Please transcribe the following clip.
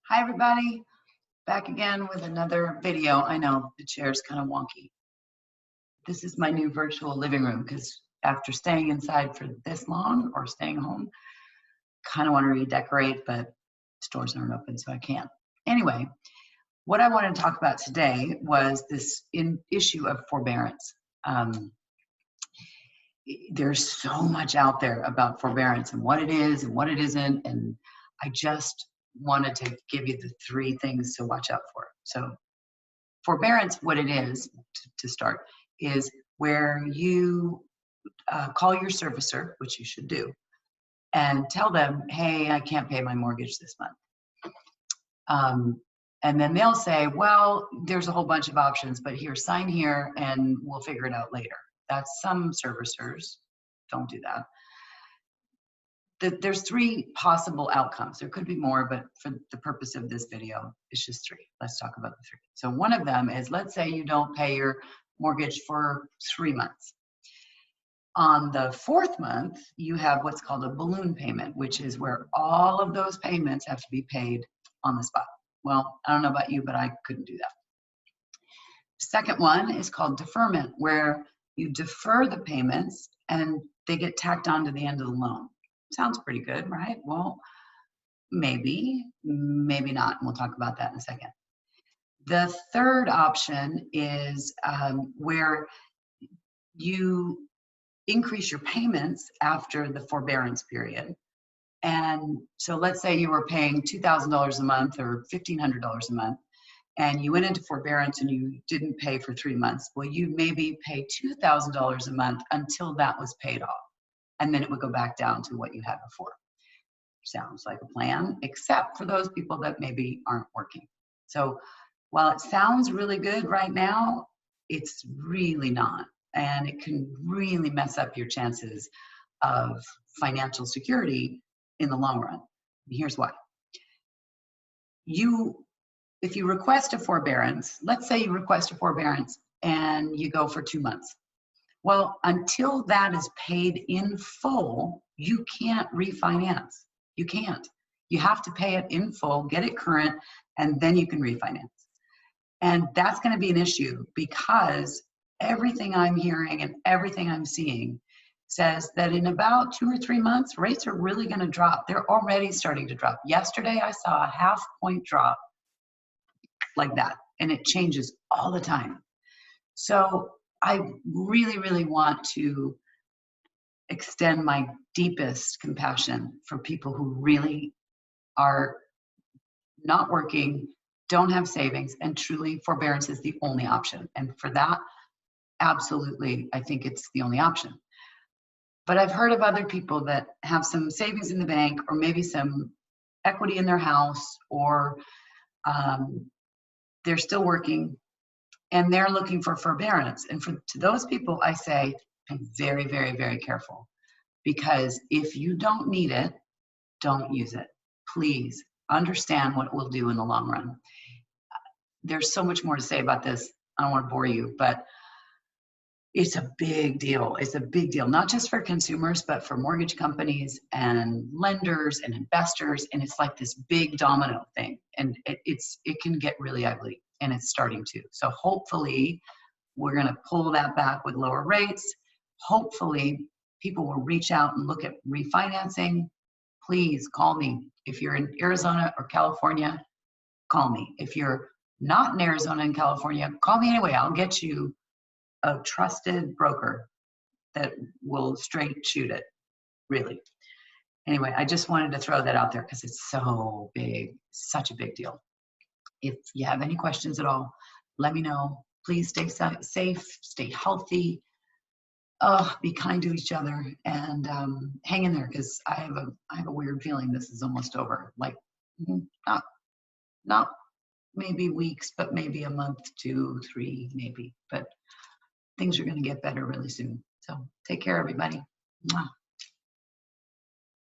Hi everybody, back again with another video. I know the chair's kind of wonky. This is my new virtual living room because after staying inside for this long or staying home, kind of want to redecorate, but stores aren't open, so I can't. Anyway, what I wanted to talk about today was this issue of forbearance. There's so much out there about forbearance and what it is and what it isn't, and I just wanted to give you the three things to watch out for. So forbearance, what it is, to start, is where you call your servicer, which you should do, and tell them, hey, I can't pay my mortgage this month. And then they'll say, well, there's a whole bunch of options, but here, sign here and we'll figure it out later. That's some servicers don't do that. There's three possible outcomes. There could be more, but for the purpose of this video, it's just three. Let's talk about the three. So one of them is, let's say you don't pay your mortgage for 3 months. On the fourth month, you have what's called a balloon payment, which is where all of those payments have to be paid on the spot. Well, I don't know about you, but I couldn't do that. Second one is called deferment, where you defer the payments and they get tacked on to the end of the loan. Sounds pretty good, right? Well, maybe, maybe not. And we'll talk about that in a second. The third option is where you increase your payments after the forbearance period. And so let's say you were paying $2,000 a month or $1,500 a month, and you went into forbearance and you didn't pay for 3 months. Well, you maybe pay $2,000 a month until that was paid off. And then it would go back down to what you had before. Sounds like a plan, except for those people that maybe aren't working. So while it sounds really good right now, it's really not. And it can really mess up your chances of financial security in the long run. Here's why. If you request a forbearance, let's say you request a forbearance and you go for 2 months. Well, until that is paid in full, you can't refinance. You can't. You have to pay it in full, get it current, and then you can refinance. And that's going to be an issue because everything I'm hearing and everything I'm seeing says that in about 2 or 3 months, rates are really going to drop. They're already starting to drop. Yesterday, I saw a 0.5 point drop like that, and it changes all the time. So I really, really want to extend my deepest compassion for people who really are not working, don't have savings, and truly forbearance is the only option. And for that, absolutely, I think it's the only option. But I've heard of other people that have some savings in the bank or maybe some equity in their house, or they're still working and they're looking for forbearance. And to those people, I say, be very, very, very careful. Because if you don't need it, don't use it. Please understand what it will do in the long run. There's so much more to say about this. I don't want to bore you, but it's a big deal. It's a big deal, not just for consumers, but for mortgage companies and lenders and investors. And it's like this big domino thing. And it can get really ugly, and it's starting to. So hopefully we're going to pull that back with lower rates. Hopefully people will reach out and look at refinancing. Please call me. If you're in Arizona or California, call me. If you're not in Arizona and California, call me anyway. I'll get you a trusted broker that will straight shoot it, really. Anyway, I just wanted to throw that out there because it's so big, such a big deal. If you have any questions at all, let me know. Please stay safe, stay healthy, be kind to each other, and hang in there, because I have a weird feeling this is almost over. Like not maybe weeks, but maybe a month, 2, 3, maybe. But things are going to get better really soon. So take care, everybody. Mwah.